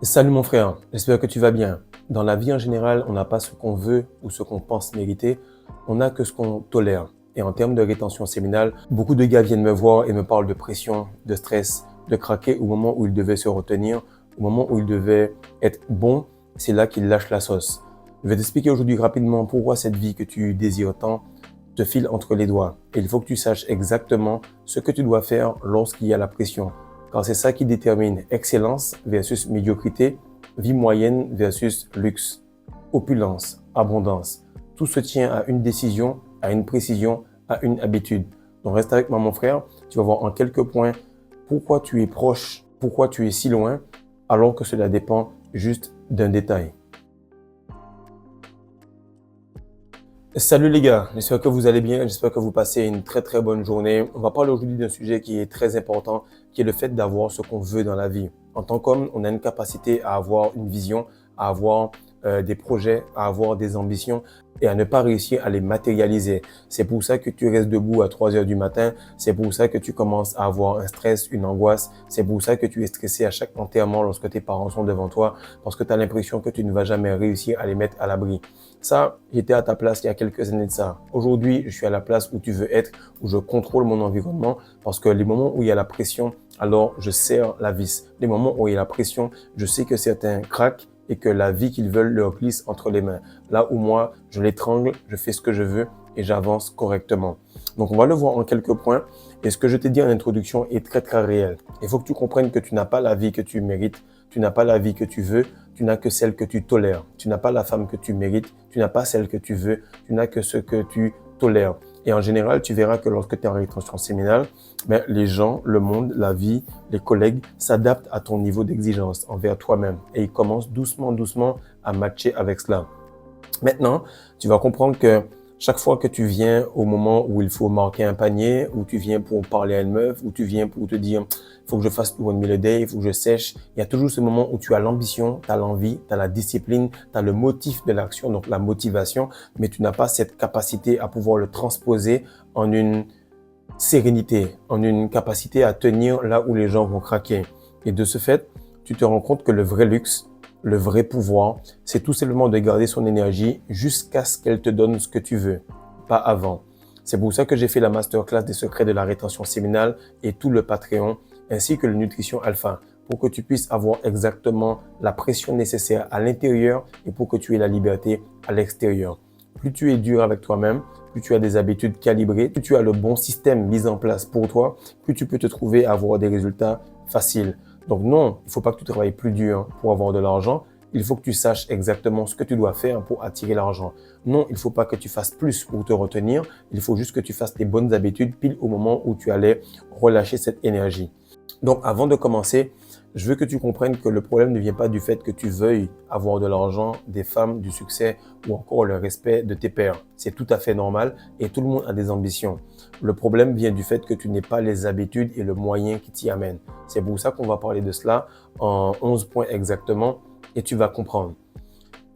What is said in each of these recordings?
Salut mon frère, j'espère que tu vas bien. Dans la vie en général, on n'a pas ce qu'on veut ou ce qu'on pense mériter, on n'a que ce qu'on tolère. Et en termes de rétention séminale, beaucoup de gars viennent me voir et me parlent de pression, de stress, de craquer au moment où ils devaient se retenir, au moment où ils devaient être bons, c'est là qu'ils lâchent la sauce. Je vais t'expliquer aujourd'hui rapidement pourquoi cette vie que tu désires tant te file entre les doigts. Et il faut que tu saches exactement ce que tu dois faire lorsqu'il y a la pression. Car c'est ça qui détermine excellence versus médiocrité, vie moyenne versus luxe, opulence, abondance. Tout se tient à une décision, à une précision, à une habitude. Donc reste avec moi mon frère, tu vas voir en quelques points pourquoi tu es proche, pourquoi tu es si loin, alors que cela dépend juste d'un détail. Salut les gars, j'espère que vous allez bien, j'espère que vous passez une très bonne journée. On va parler aujourd'hui d'un sujet qui est très important, qui est le fait d'avoir ce qu'on veut dans la vie. En tant qu'homme, on a une capacité à avoir une vision, à avoir des projets, à avoir des ambitions et à ne pas réussir à les matérialiser. C'est pour ça que tu restes debout à 3 heures du matin, c'est pour ça que tu commences à avoir un stress, une angoisse, c'est pour ça que tu es stressé à chaque enterrement lorsque tes parents sont devant toi, parce que tu as l'impression que tu ne vas jamais réussir à les mettre à l'abri. Ça, j'étais à ta place il y a quelques années de ça. Aujourd'hui, je suis à la place où tu veux être, où je contrôle mon environnement, parce que les moments où il y a la pression, alors je serre la vis. Les moments où il y a la pression, je sais que certains craquent et que la vie qu'ils veulent leur glisse entre les mains. Là où moi, je l'étrangle, je fais ce que je veux et j'avance correctement. Donc, on va le voir en quelques points. Et ce que je t'ai dit en introduction est très réel. Il faut que tu comprennes que tu n'as pas la vie que tu mérites, tu n'as pas la vie que tu veux, tu n'as que celle que tu tolères. Tu n'as pas la femme que tu mérites, tu n'as pas celle que tu veux, tu n'as que ce que tu tolères. Et en général, tu verras que lorsque tu es en rétention séminale, les gens, le monde, la vie, les collègues s'adaptent à ton niveau d'exigence envers toi-même. Et ils commencent doucement à matcher avec cela. Maintenant, tu vas comprendre que chaque fois que tu viens au moment où il faut marquer un panier, où tu viens pour parler à une meuf, où tu viens pour te dire « il faut que je fasse 1 meal a day, il faut que je sèche », il y a toujours ce moment où tu as l'ambition, tu as l'envie, tu as la discipline, tu as le motif de l'action, donc la motivation, mais tu n'as pas cette capacité à pouvoir le transposer en une sérénité, en une capacité à tenir là où les gens vont craquer. Et de ce fait, tu te rends compte que le vrai luxe, le vrai pouvoir, c'est tout simplement de garder son énergie jusqu'à ce qu'elle te donne ce que tu veux, pas avant. C'est pour ça que j'ai fait la masterclass des secrets de la rétention séminale et tout le Patreon, ainsi que le Nutrition Alpha, pour que tu puisses avoir exactement la pression nécessaire à l'intérieur et pour que tu aies la liberté à l'extérieur. Plus tu es dur avec toi-même, plus tu as des habitudes calibrées, plus tu as le bon système mis en place pour toi, plus tu peux te trouver à avoir des résultats faciles. Donc non, il ne faut pas que tu travailles plus dur pour avoir de l'argent. Il faut que tu saches exactement ce que tu dois faire pour attirer l'argent. Non, il ne faut pas que tu fasses plus pour te retenir. Il faut juste que tu fasses tes bonnes habitudes pile au moment où tu allais relâcher cette énergie. Donc avant de commencer, je veux que tu comprennes que le problème ne vient pas du fait que tu veuilles avoir de l'argent, des femmes, du succès ou encore le respect de tes pairs. C'est tout à fait normal et tout le monde a des ambitions. Le problème vient du fait que tu n'aies pas les habitudes et le moyen qui t'y amène. C'est pour ça qu'on va parler de cela en 11 points exactement et tu vas comprendre.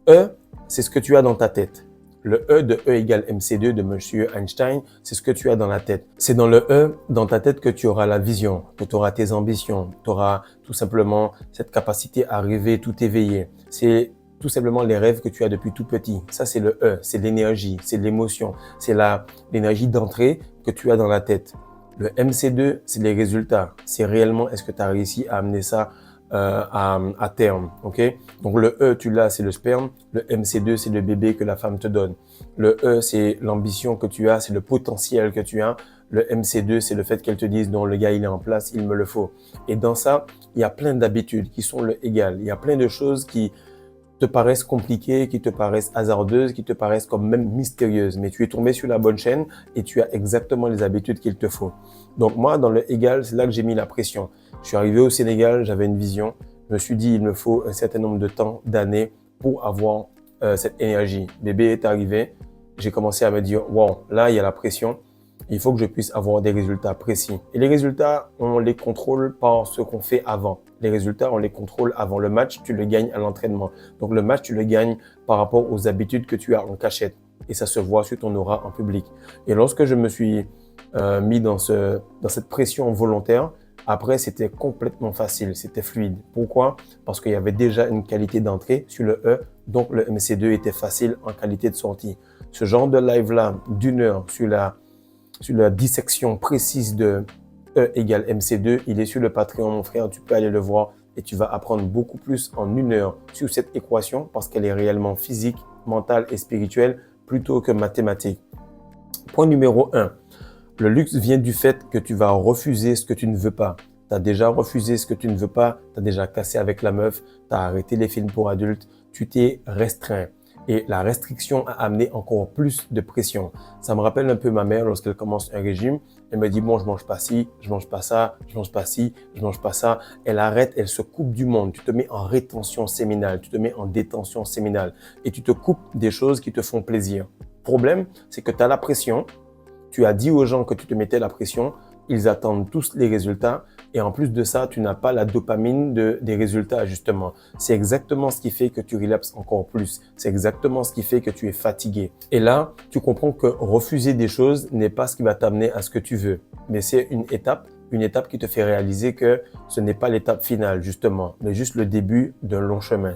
E, c'est ce que tu as dans ta tête. Le E de E égale MC2 de Monsieur Einstein, c'est ce que tu as dans la tête. C'est dans le E, dans ta tête, que tu auras la vision, que tu auras tes ambitions, tu auras tout simplement cette capacité à rêver tout éveillé. C'est tout simplement les rêves que tu as depuis tout petit. Ça, c'est le E, c'est l'énergie, c'est l'émotion, c'est l'énergie d'entrée que tu as dans la tête. Le MC2, c'est les résultats. C'est réellement, est-ce que tu as réussi à amener ça à terme, ok? Donc le E, tu l'as, c'est le sperme. Le MC2, c'est le bébé que la femme te donne. Le E, c'est l'ambition que tu as, c'est le potentiel que tu as. Le MC2, c'est le fait qu'elle te dise non, le gars, il est en place, il me le faut. Et dans ça, il y a plein d'habitudes qui sont le égal. Il y a plein de choses qui te paraissent compliquées, qui te paraissent hasardeuses, qui te paraissent comme même mystérieuses. Mais tu es tombé sur la bonne chaîne et tu as exactement les habitudes qu'il te faut. Donc moi, dans le égal, c'est là que j'ai mis la pression. Je suis arrivé au Sénégal, j'avais une vision. Je me suis dit, il me faut un certain nombre de temps, d'années pour avoir cette énergie. Bébé est arrivé, j'ai commencé à me dire, wow, là, il y a la pression. Il faut que je puisse avoir des résultats précis. Et les résultats, on les contrôle par ce qu'on fait avant. Les résultats, on les contrôle avant. Le match, tu le gagnes à l'entraînement. Donc le match, tu le gagnes par rapport aux habitudes que tu as en cachette. Et ça se voit sur ton aura en public. Et lorsque je me suis mis dans cette pression volontaire, Après, c'était complètement facile, c'était fluide. Pourquoi? Parce qu'il y avait déjà une qualité d'entrée sur le E, donc le MC2 était facile en qualité de sortie. Ce genre de live-là, d'une heure sur la dissection précise de E égale MC2, il est sur le Patreon, mon frère, tu peux aller le voir et tu vas apprendre beaucoup plus en une heure sur cette équation parce qu'elle est réellement physique, mentale et spirituelle plutôt que mathématique. Point numéro 1. Le luxe vient du fait que tu vas refuser ce que tu ne veux pas. Tu as déjà refusé ce que tu ne veux pas, tu as déjà cassé avec la meuf, tu as arrêté les films pour adultes, tu t'es restreint. Et la restriction a amené encore plus de pression. Ça me rappelle un peu ma mère lorsqu'elle commence un régime. Elle me dit, bon, je mange pas ci, je mange pas ça, je mange pas ci, je mange pas ça. Elle arrête, elle se coupe du monde. Tu te mets en rétention séminale, tu te mets en détention séminale et tu te coupes des choses qui te font plaisir. Problème, c'est que tu as la pression. Tu as dit aux gens que tu te mettais la pression, ils attendent tous les résultats et en plus de ça, tu n'as pas la dopamine des résultats justement. C'est exactement ce qui fait que tu relapses encore plus. C'est exactement ce qui fait que tu es fatigué. Et là, tu comprends que refuser des choses n'est pas ce qui va t'amener à ce que tu veux, mais c'est une étape qui te fait réaliser que ce n'est pas l'étape finale justement, mais juste le début d'un long chemin.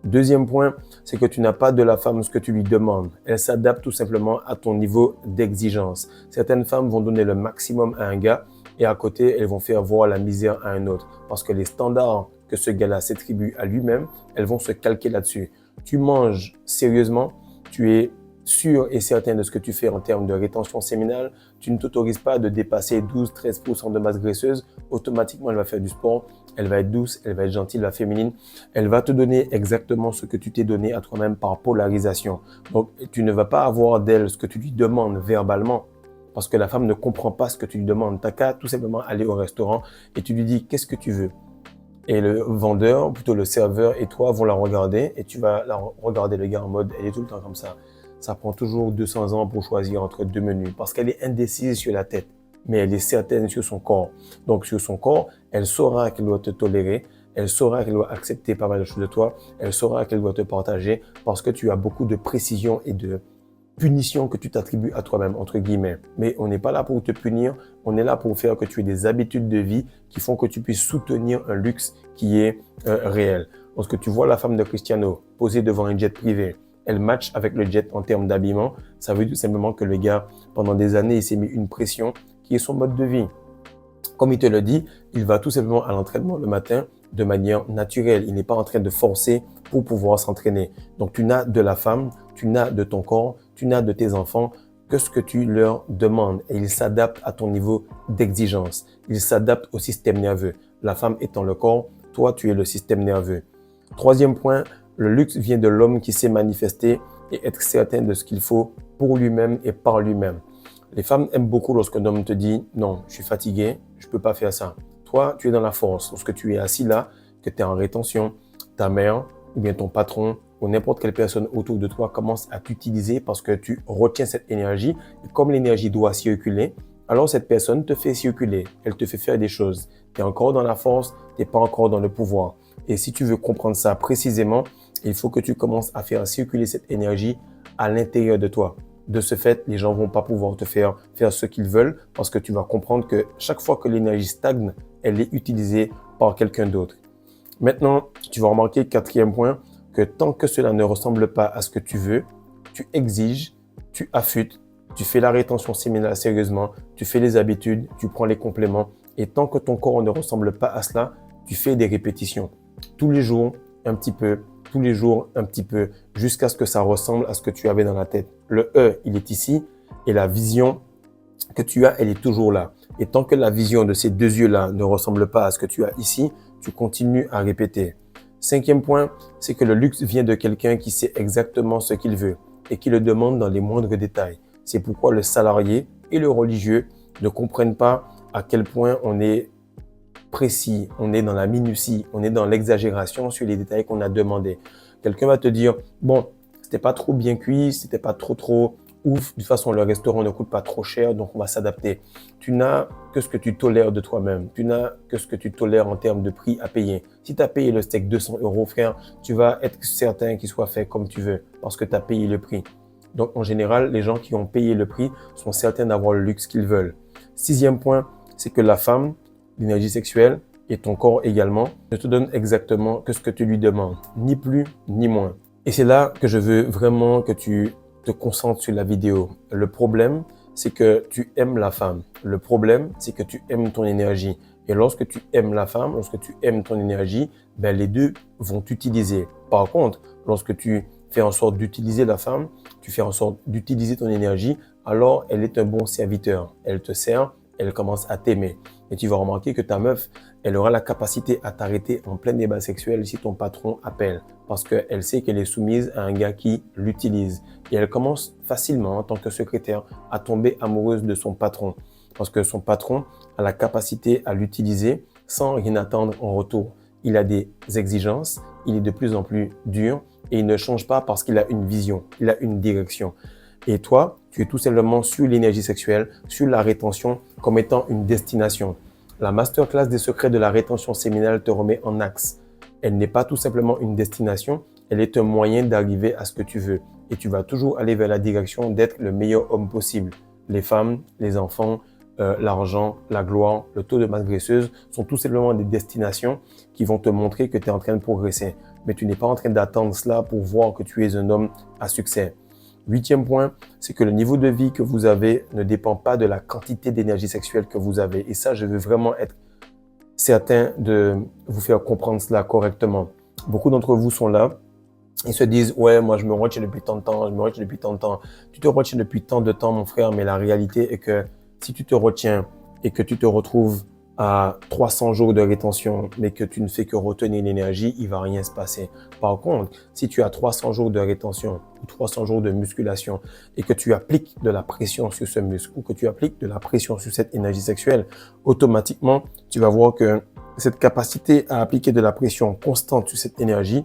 Deuxième point, c'est que tu n'as pas de la femme ce que tu lui demandes. Elle s'adapte tout simplement à ton niveau d'exigence. Certaines femmes vont donner le maximum à un gars et à côté, elles vont faire voir la misère à un autre parce que les standards que ce gars-là s'attribue à lui-même, elles vont se calquer là-dessus. Tu manges sérieusement, tu es sûr et certain de ce que tu fais en termes de rétention séminale, tu ne t'autorises pas de dépasser 12-13% de masse graisseuse, automatiquement elle va faire du sport, elle va être douce, elle va être gentille, la féminine, elle va te donner exactement ce que tu t'es donné à toi-même par polarisation. Donc tu ne vas pas avoir d'elle ce que tu lui demandes verbalement, parce que la femme ne comprend pas ce que tu lui demandes. Tu n'as qu'à tout simplement aller au restaurant et tu lui dis qu'est-ce que tu veux. Et le vendeur, plutôt le serveur et toi vont la regarder et tu vas regarder le gars en mode elle est tout le temps comme ça. Ça prend toujours 200 ans pour choisir entre deux menus parce qu'elle est indécise sur la tête, mais elle est certaine sur son corps. Donc sur son corps, elle saura qu'elle doit te tolérer, elle saura qu'elle doit accepter pas mal de choses de toi, elle saura qu'elle doit te partager parce que tu as beaucoup de précision et de punition que tu t'attribues à toi-même, entre guillemets. Mais on n'est pas là pour te punir, on est là pour faire que tu aies des habitudes de vie qui font que tu puisses soutenir un luxe qui est réel. Lorsque tu vois la femme de Cristiano posée devant un jet privé, elle match avec le jet en termes d'habillement, ça veut tout simplement que le gars, pendant des années, il s'est mis une pression qui est son mode de vie. Comme il te le dit, il va tout simplement à l'entraînement le matin de manière naturelle. Il n'est pas en train de forcer pour pouvoir s'entraîner. Donc, tu n'as de la femme, tu n'as de ton corps, tu n'as de tes enfants que ce que tu leur demandes. Et ils s'adaptent à ton niveau d'exigence. Ils s'adaptent au système nerveux. La femme étant le corps, toi, tu es le système nerveux. Troisième point, le luxe vient de l'homme qui sait manifester et être certain de ce qu'il faut pour lui-même et par lui-même. Les femmes aiment beaucoup lorsqu'un homme te dit « Non, je suis fatigué, je ne peux pas faire ça ». Toi, tu es dans la force. Lorsque tu es assis là, que tu es en rétention, ta mère ou bien ton patron ou n'importe quelle personne autour de toi commence à t'utiliser parce que tu retiens cette énergie. Et comme l'énergie doit circuler, alors cette personne te fait circuler. Elle te fait faire des choses. Tu es encore dans la force, tu n'es pas encore dans le pouvoir. Et si tu veux comprendre ça précisément, il faut que tu commences à faire circuler cette énergie à l'intérieur de toi. De ce fait, les gens vont pas pouvoir te faire ce qu'ils veulent parce que tu vas comprendre que chaque fois que l'énergie stagne, elle est utilisée par quelqu'un d'autre. Maintenant, tu vas remarquer, quatrième point, que tant que cela ne ressemble pas à ce que tu veux, tu exiges, tu affûtes, tu fais la rétention séminale sérieusement, tu fais les habitudes, tu prends les compléments et tant que ton corps ne ressemble pas à cela, tu fais des répétitions. Tous les jours, un petit peu, tous les jours, un petit peu, jusqu'à ce que ça ressemble à ce que tu avais dans la tête. Le E, il est ici et la vision que tu as, elle est toujours là. Et tant que la vision de ces deux yeux-là ne ressemble pas à ce que tu as ici, tu continues à répéter. Cinquième point, c'est que le luxe vient de quelqu'un qui sait exactement ce qu'il veut et qui le demande dans les moindres détails. C'est pourquoi le salarié et le religieux ne comprennent pas à quel point on est précis, on est dans la minutie, on est dans l'exagération sur les détails qu'on a demandé. Quelqu'un va te dire, bon, c'était pas trop bien cuit, c'était pas trop ouf, de toute façon le restaurant ne coûte pas trop cher, donc on va s'adapter. Tu n'as que ce que tu tolères de toi-même, tu n'as que ce que tu tolères en termes de prix à payer. Si tu as payé le steak 200 €, frère, tu vas être certain qu'il soit fait comme tu veux, parce que tu as payé le prix. Donc en général, les gens qui ont payé le prix sont certains d'avoir le luxe qu'ils veulent. Sixième point, c'est que la femme l'énergie sexuelle et ton corps également ne te donne exactement que ce que tu lui demandes, ni plus ni moins. Et c'est là que je veux vraiment que tu te concentres sur la vidéo. Le problème, c'est que tu aimes la femme. Le problème, c'est que tu aimes ton énergie. Et lorsque tu aimes la femme, lorsque tu aimes ton énergie, ben les deux vont t'utiliser. Par contre, lorsque tu fais en sorte d'utiliser la femme, tu fais en sorte d'utiliser ton énergie, alors elle est un bon serviteur. Elle te sert, elle commence à t'aimer. Et tu vas remarquer que ta meuf, elle aura la capacité à t'arrêter en plein débat sexuel si ton patron appelle. Parce qu'elle sait qu'elle est soumise à un gars qui l'utilise. Et elle commence facilement, en tant que secrétaire, à tomber amoureuse de son patron. Parce que son patron a la capacité à l'utiliser sans rien attendre en retour. Il a des exigences, il est de plus en plus dur et il ne change pas parce qu'il a une vision, il a une direction. Et toi, tu es tout simplement sur l'énergie sexuelle, sur la rétention comme étant une destination. La masterclass des secrets de la rétention séminale te remet en axe. Elle n'est pas tout simplement une destination, elle est un moyen d'arriver à ce que tu veux. Et tu vas toujours aller vers la direction d'être le meilleur homme possible. Les femmes, les enfants, l'argent, la gloire, le taux de masse graisseuse sont tout simplement des destinations qui vont te montrer que tu es en train de progresser. Mais tu n'es pas en train d'attendre cela pour voir que tu es un homme à succès. 8e point, c'est que le niveau de vie que vous avez ne dépend pas de la quantité d'énergie sexuelle que vous avez. Et ça, je veux vraiment être certain de vous faire comprendre cela correctement. Beaucoup d'entre vous sont là. Ils se disent, ouais, moi, je me retiens depuis tant de temps, je me retiens depuis tant de temps. Tu te retiens depuis tant de temps, mon frère, mais la réalité est que si tu te retiens et que tu te retrouves à 300 jours de rétention, mais que tu ne fais que retenir l'énergie, il va rien se passer. Par contre, si tu as 300 jours de rétention ou 300 jours de musculation et que tu appliques de la pression sur ce muscle ou que tu appliques de la pression sur cette énergie sexuelle, automatiquement, tu vas voir que cette capacité à appliquer de la pression constante sur cette énergie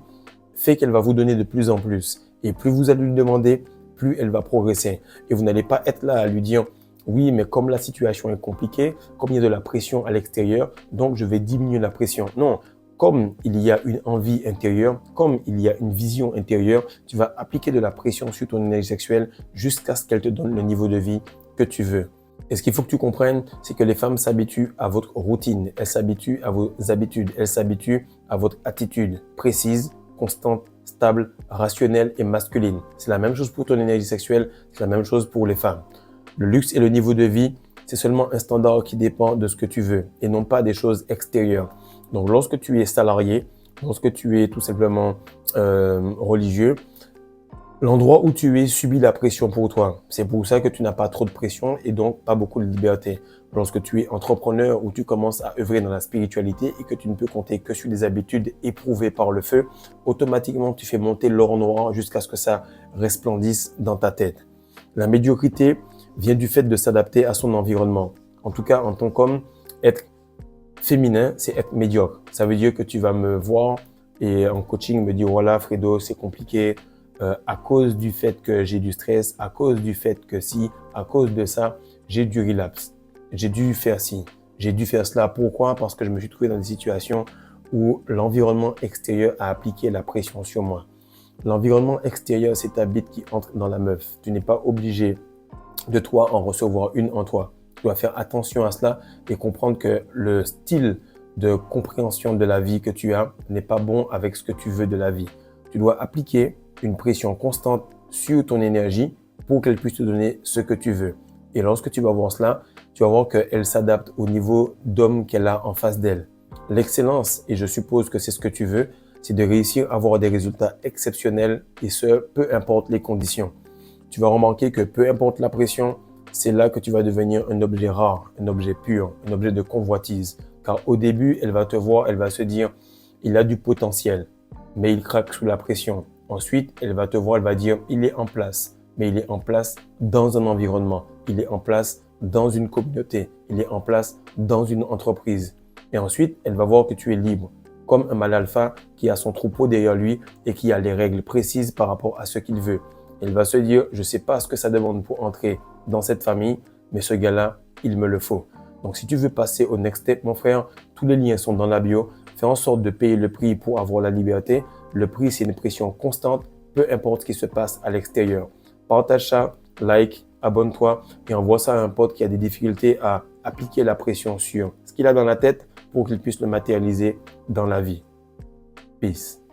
fait qu'elle va vous donner de plus en plus. Et plus vous allez lui demander, plus elle va progresser. Et vous n'allez pas être là à lui dire, oui, mais comme la situation est compliquée, comme il y a de la pression à l'extérieur, donc je vais diminuer la pression. Non, comme il y a une envie intérieure, comme il y a une vision intérieure, tu vas appliquer de la pression sur ton énergie sexuelle jusqu'à ce qu'elle te donne le niveau de vie que tu veux. Et ce qu'il faut que tu comprennes, c'est que les femmes s'habituent à votre routine, elles s'habituent à vos habitudes, elles s'habituent à votre attitude précise, constante, stable, rationnelle et masculine. C'est la même chose pour ton énergie sexuelle, c'est la même chose pour les femmes. Le luxe et le niveau de vie, c'est seulement un standard qui dépend de ce que tu veux et non pas des choses extérieures. Donc, lorsque tu es salarié, lorsque tu es tout simplement religieux, l'endroit où tu es subit la pression pour toi. C'est pour ça que tu n'as pas trop de pression et donc pas beaucoup de liberté. Lorsque tu es entrepreneur ou tu commences à œuvrer dans la spiritualité et que tu ne peux compter que sur des habitudes éprouvées par le feu, automatiquement tu fais monter l'or noir jusqu'à ce que ça resplendisse dans ta tête. La médiocrité vient du fait de s'adapter à son environnement. En tout cas, en tant qu'homme, être féminin, c'est être médiocre. Ça veut dire que tu vas me voir et en coaching me dire, voilà Fredo, c'est compliqué à cause du fait que j'ai du stress, à cause du fait que si, à cause de ça, j'ai du relapse. J'ai dû faire ci, j'ai dû faire cela. Pourquoi? Parce que je me suis trouvé dans des situations où l'environnement extérieur a appliqué la pression sur moi. L'environnement extérieur, c'est ta bite qui entre dans la meuf. Tu n'es pas obligé de toi en recevoir une en toi. Tu dois faire attention à cela et comprendre que le style de compréhension de la vie que tu as n'est pas bon avec ce que tu veux de la vie. Tu dois appliquer une pression constante sur ton énergie pour qu'elle puisse te donner ce que tu veux. Et lorsque tu vas voir cela, tu vas voir qu'elle s'adapte au niveau d'homme qu'elle a en face d'elle. L'excellence, et je suppose que c'est ce que tu veux, c'est de réussir à avoir des résultats exceptionnels et ce, peu importe les conditions. Tu vas remarquer que peu importe la pression, c'est là que tu vas devenir un objet rare, un objet pur, un objet de convoitise. Car au début, elle va te voir, elle va se dire, il a du potentiel, mais il craque sous la pression. Ensuite, elle va te voir, elle va dire, il est en place, mais il est en place dans un environnement, il est en place dans une communauté, il est en place dans une entreprise. Et ensuite, elle va voir que tu es libre, comme un mâle alpha qui a son troupeau derrière lui et qui a les règles précises par rapport à ce qu'il veut. Elle va se dire, je ne sais pas ce que ça demande pour entrer dans cette famille, mais ce gars-là, il me le faut. Donc, si tu veux passer au next step, mon frère, tous les liens sont dans la bio. Fais en sorte de payer le prix pour avoir la liberté. Le prix, c'est une pression constante, peu importe ce qui se passe à l'extérieur. Partage ça, like abonne-toi et envoie ça à un pote qui a des difficultés à appliquer la pression sur ce qu'il a dans la tête pour qu'il puisse le matérialiser dans la vie. Peace.